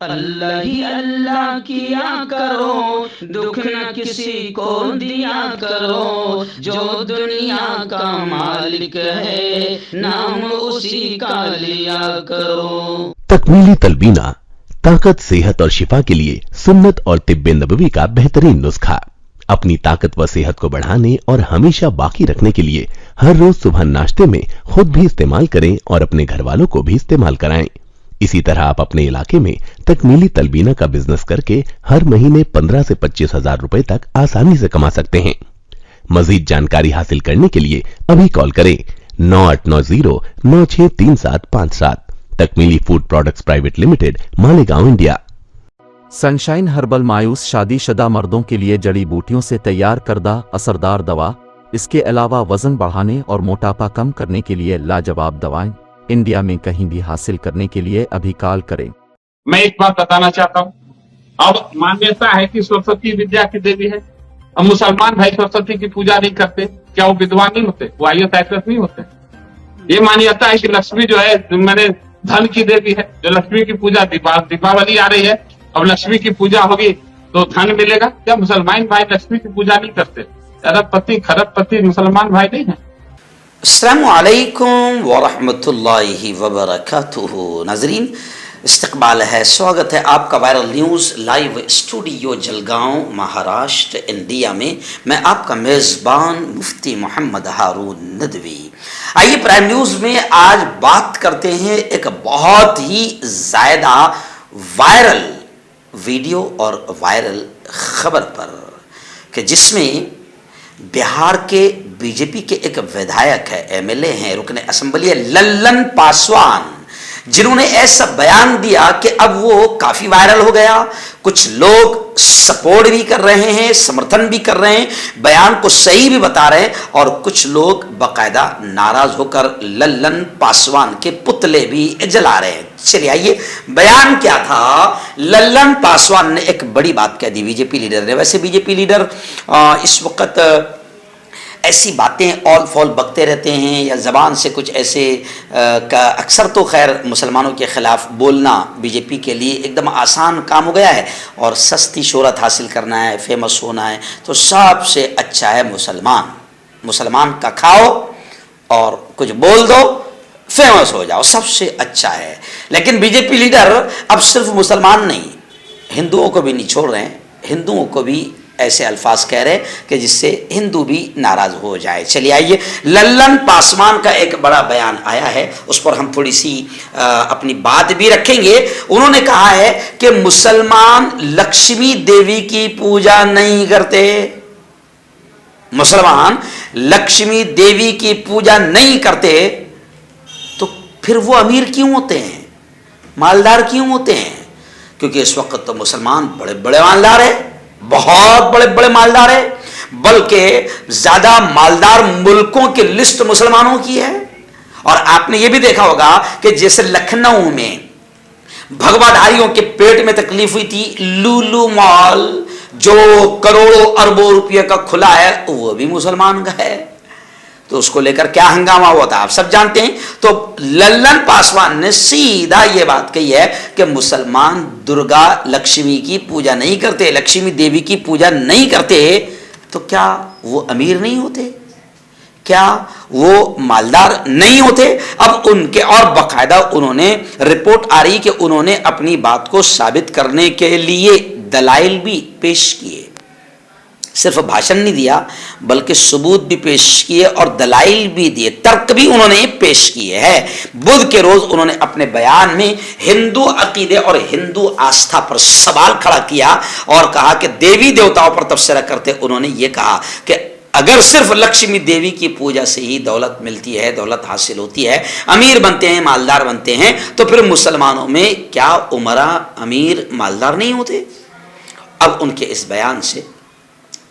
अल्लाह ही अल्लाह किया करो, दुख न किसी को दिया करो, जो दुनिया का मालिक है नाम उसी का लिया करो। तकमीली तलबीना, ताकत, सेहत और शिफा के लिए सुन्नत और तिब्बे नबवी का बेहतरीन नुस्खा। अपनी ताकत व सेहत को बढ़ाने और हमेशा बाकी रखने के लिए हर रोज सुबह नाश्ते में खुद भी इस्तेमाल करें और अपने घर वालों को भी इस्तेमाल कराएं। इसी तरह आप अपने इलाके में तकमीली तलबीना का बिजनेस करके हर महीने 15 से 25 हजार रुपए तक आसानी से कमा सकते हैं। मजीद जानकारी हासिल करने के लिए अभी कॉल करें 9890963757। Takmili food products private limited, Malegaon, India. Sunshine herbal मायूस शादीशुदा मर्दों के लिए जड़ी बूटियों से तैयार करदा असरदार दवा। इसके अलावा वजन बढ़ाने और मोटापा कम करने के लिए लाजवाब दवाएं इंडिया में कहीं भी हासिल करने के लिए अभी कॉल करें। मैं एक बात बताना चाहता हूँ। अब मान्यता है कि सरस्वती विद्या की देवी है। अब मुसलमान भाई सरस्वती की पूजा नहीं करते, क्या वो विद्वान नहीं होते? वो IAS नहीं होते? ये मान्यता है कि लक्ष्मी जो है मैंने धन की देवी है, जो लक्ष्मी की पूजा दीपावली आ रही है, अब लक्ष्मी की पूजा होगी तो धन मिलेगा। क्या मुसलमान भाई लक्ष्मी की पूजा नहीं करते? अरबपति खरबपति मुसलमान भाई नहीं है? अस्सलामु अलैकुम वरहमतुल्लाहि वबरकातुहू। नाजरीन, इस्तकबाल है, स्वागत है आपका viral news live studio Jalgaon, Maharashtra, India में। मैं आपका मेज़बान मुफ्ती मोहम्मद हारून नदवी। आइए प्राइम न्यूज़ में आज बात करते हैं एक बहुत ही ज़्यादा वायरल वीडियो और वायरल खबर पर, कि जिसमें बिहार के बीजेपी के एक विधायक है, MLA हैं, रुकने असेंबली है, लल्लन पासवान, जिन्होंने ऐसा बयान दिया कि अब वो काफी वायरल हो गया। कुछ लोग सपोर्ट भी कर रहे हैं, समर्थन भी कर रहे हैं, बयान को सही भी बता रहे हैं, और कुछ लोग बाकायदा नाराज होकर लल्लन पासवान के पुतले भी जला रहे हैं। चलिए आइए, बयान क्या था। लल्लन पासवान ने एक बड़ी बात कह दी बीजेपी लीडर ने। वैसे बीजेपी लीडर इस वक्त ऐसी बातें ऑल फॉल बकते रहते हैं, या ज़बान से कुछ ऐसे का अक्सर तो खैर मुसलमानों के ख़िलाफ़ बोलना बीजेपी के लिए एकदम आसान काम हो गया है, और सस्ती शोहरत हासिल करना है, फेमस होना है, तो सबसे अच्छा है मुसलमान का खाओ और कुछ बोल दो, फेमस हो जाओ, सबसे अच्छा है। लेकिन बीजेपी लीडर अब सिर्फ मुसलमान नहीं, हिंदुओं को भी नहीं छोड़ रहे हैं, हिंदुओं को भी ऐसे अल्फाज कह रहे कि जिससे हिंदू भी नाराज हो जाए। चलिए आइए, लल्लन पासवान का एक बड़ा बयान आया है, उस पर हम थोड़ी सी अपनी बात भी रखेंगे। उन्होंने कहा है कि मुसलमान लक्ष्मी देवी की पूजा नहीं करते, मुसलमान लक्ष्मी देवी की पूजा नहीं करते, तो फिर वो अमीर क्यों होते हैं, मालदार क्यों होते हैं? क्योंकि इस वक्त तो मुसलमान बड़े बड़े मालदार है, बहुत बड़े बड़े मालदार है, बल्कि ज्यादा मालदार मुल्कों की लिस्ट मुसलमानों की है। और आपने यह भी देखा होगा कि जैसे लखनऊ में भगवाधारियों के पेट में तकलीफ हुई थी, लुलु मॉल जो करोड़ों अरबों रुपये का खुला है, वो भी मुसलमान का है, तो उसको लेकर क्या हंगामा हुआ था आप सब जानते हैं। तो लल्लन पासवान ने सीधा ये बात कही है कि मुसलमान दुर्गा लक्ष्मी की पूजा नहीं करते, लक्ष्मी देवी की पूजा नहीं करते, तो क्या वो अमीर नहीं होते, क्या वो मालदार नहीं होते? अब उनके, और बाकायदा उन्होंने रिपोर्ट आ रही कि उन्होंने अपनी बात को साबित करने के लिए दलाइल भी पेश किए, सिर्फ भाषण नहीं दिया बल्कि सबूत भी पेश किए और दलाइल भी दिए, तर्क भी उन्होंने पेश किए हैं। बुध के रोज उन्होंने अपने बयान में हिंदू अकीदे और हिंदू आस्था पर सवाल खड़ा किया और कहा कि देवी देवताओं पर तबसरा करते उन्होंने ये कहा कि अगर सिर्फ लक्ष्मी देवी की पूजा से ही दौलत मिलती है, दौलत हासिल होती है, अमीर बनते हैं, मालदार बनते हैं, तो फिर मुसलमानों में क्या उमरा अमीर मालदार नहीं होते? अब उनके इस बयान से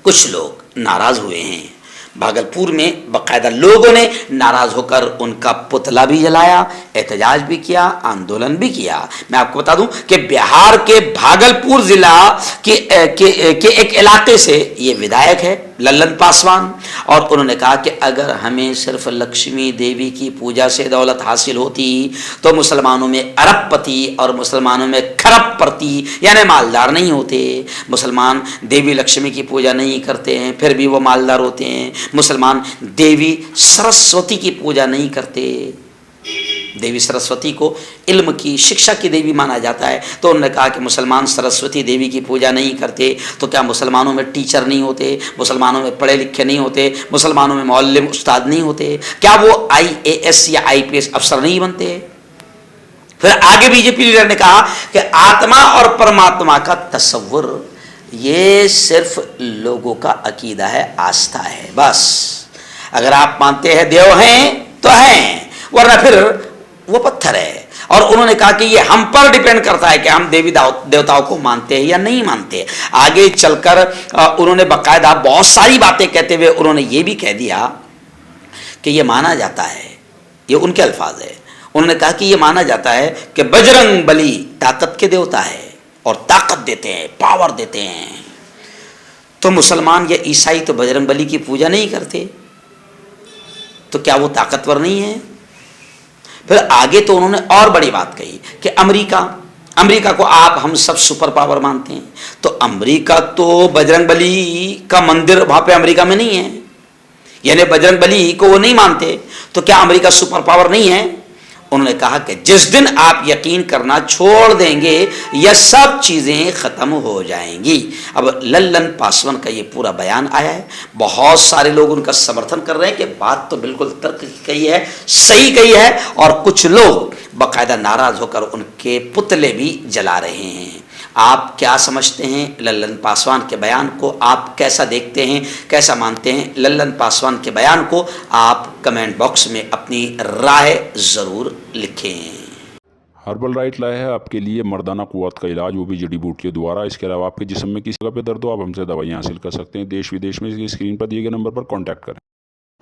कुछ लोग नाराज हुए हैं। भागलपुर में बाकायदा लोगों ने नाराज होकर उनका पुतला भी जलाया, एहतजाज भी किया, आंदोलन भी किया। मैं आपको बता दूं कि बिहार के भागलपुर जिला के एक इलाके से ये विधायक है लल्लन पासवान। और उन्होंने कहा कि अगर हमें सिर्फ लक्ष्मी देवी की पूजा से दौलत हासिल होती तो मुसलमानों में अरबपति और मुसलमानों में खरबपति यानी मालदार नहीं होते। मुसलमान देवी लक्ष्मी की पूजा नहीं करते हैं फिर भी वो मालदार होते हैं। मुसलमान देवी सरस्वती की पूजा नहीं करते। देवी सरस्वती को इल्म की शिक्षा की देवी माना जाता है। तो उन्होंने कहा कि मुसलमान सरस्वती देवी की पूजा नहीं करते तो क्या मुसलमानों में टीचर नहीं होते, मुसलमानों में पढ़े लिखे नहीं होते, मुसलमानों में मौलम उस्ताद नहीं होते, क्या वो IAS या IPS अफसर नहीं बनते? फिर आगे बीजेपी लीडर ने कहा कि आत्मा और परमात्मा का तसव्वुर ये सिर्फ लोगों का अकीदा है, आस्था है। बस अगर आप मानते हैं देव हैं तो हैं, वरना फिर वो पत्थर है। और उन्होंने कहा कि ये हम पर डिपेंड करता है कि हम देवी देवताओं को मानते हैं या नहीं मानते। आगे चलकर उन्होंने बाकायदा बहुत सारी बातें कहते हुए उन्होंने ये भी कह दिया कि ये माना जाता है, ये उनके अल्फाज है, उन्होंने कहा कि ये माना जाता है कि बजरंग बली ताकत के देवता है और ताकत देते हैं, पावर देते हैं। तो मुसलमान या ईसाई तो बजरंग बली की पूजा नहीं करते, तो क्या वो ताकतवर नहीं है? फिर आगे तो उन्होंने और बड़ी बात कही कि अमेरिका को आप हम सब सुपर पावर मानते हैं, तो अमेरिका तो बजरंग बली का मंदिर वहां पे अमेरिका में नहीं है, यानी बजरंग बली को वो नहीं मानते, तो क्या अमेरिका सुपर पावर नहीं है? उन्होंने कहा कि जिस दिन आप यकीन करना छोड़ देंगे यह सब चीज़ें ख़त्म हो जाएंगी। अब लल्लन पासवान का ये पूरा बयान आया है, बहुत सारे लोग उनका समर्थन कर रहे हैं कि बात तो बिल्कुल तर्क की कही है, सही कही है, और कुछ लोग बाकायदा नाराज़ होकर उनके पुतले भी जला रहे हैं। आप क्या समझते हैं लल्लन पासवान के बयान को? आप कैसा देखते हैं, कैसा मानते हैं लल्लन पासवान के बयान को? आप कमेंट बॉक्स में अपनी राय ज़रूर लिखें। हर्बल राइट लाया है आपके लिए मर्दाना कुव्वत का इलाज, वो भी जड़ी बूटियों द्वारा। इसके अलावा आपके जिस्म में किसी जगह पे दर्द हो आप हमसे दवाइयाँ हासिल कर सकते हैं। देश विदेश में स्क्रीन पर दिए गए नंबर पर कॉन्टैक्ट करें।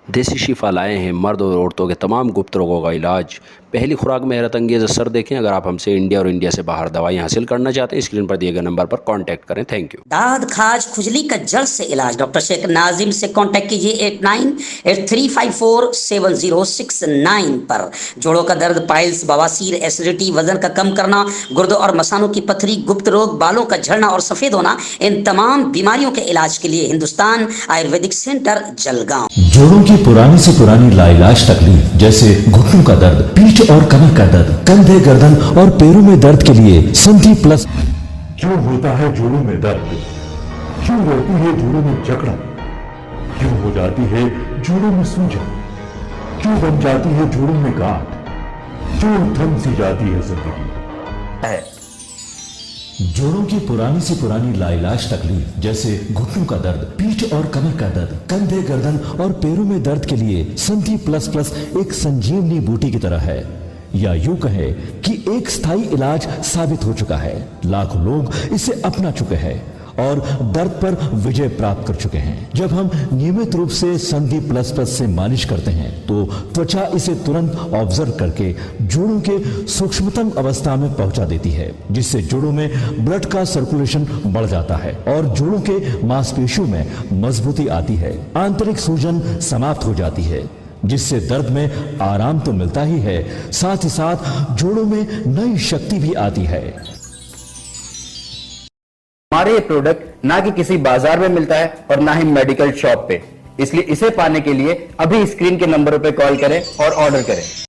देसी शिफा लाए हैं मर्द और औरतों के तमाम गुप्त रोगों का इलाज। पहली खुराक में हैरत अंगेज़ असर देखें। अगर आप हमसे इंडिया और इंडिया से बाहर दवाई हासिल करना चाहते हैं स्क्रीन पर दिए गए नंबर पर कांटेक्ट करें। Thank you. दाद खाज खुजली का जड़ से इलाज डॉक्टर शेख नाजिम से कांटेक्ट कीजिए 8983547069 पर। जोड़ों का दर्द, पाइल्स, बवासीर, एसिडिटी, वजन का कम करना, गुर्दों और मसानों की पथरी, गुप्त रोग, बालों का झड़ना और सफेद होना, इन तमाम बीमारियों के इलाज के लिए हिंदुस्तान आयुर्वेदिक सेंटर जलगांव। जोड़ों की पुरानी से पुरानी लाइलाज तकलीफ जैसे घुटनों का दर्द, पीठ और कमर का दर्द, कंधे, गर्दन और पैरों में दर्द के लिए संधि प्लस। क्यों होता है जोड़ों में दर्द? क्यों रहती है जोड़ों में जकड़न? क्यों हो जाती है जोड़ों में सूजन? क्यों बन जाती है जोड़ों में गांठ? क्यों थम सी जाती है जिंदगी? जोड़ों की पुरानी से पुरानी लाइलाज तकलीफ जैसे घुटनों का दर्द, पीठ और कमर का दर्द, कंधे, गर्दन और पैरों में दर्द के लिए संधि प्लस प्लस एक संजीवनी बूटी की तरह है, या यूं कहे कि एक स्थायी इलाज साबित हो चुका है। लाखों लोग इसे अपना चुके हैं और दर्द पर विजय प्राप्त कर चुके हैं। जब हम नियमित रूप से संधि प्लस प्लस से मालिश करते हैं तो त्वचा इसे तुरंत ऑब्जर्व करके जोड़ों के सूक्ष्मतम अवस्था में पहुंचा देती है, जिससे जोड़ों में ब्लड का सर्कुलेशन बढ़ जाता है और जोड़ों के मांसपेशियों में मजबूती आती है। आंतरिक सूजन समाप्त हो जाती है, जिससे दर्द में आराम तो मिलता ही है, साथ ही साथ जोड़ों में नई शक्ति भी आती है। हमारे ये प्रोडक्ट ना कि किसी बाजार में मिलता है और ना ही मेडिकल शॉप पे, इसलिए इसे पाने के लिए अभी स्क्रीन के नंबरों पे कॉल करें और ऑर्डर करें।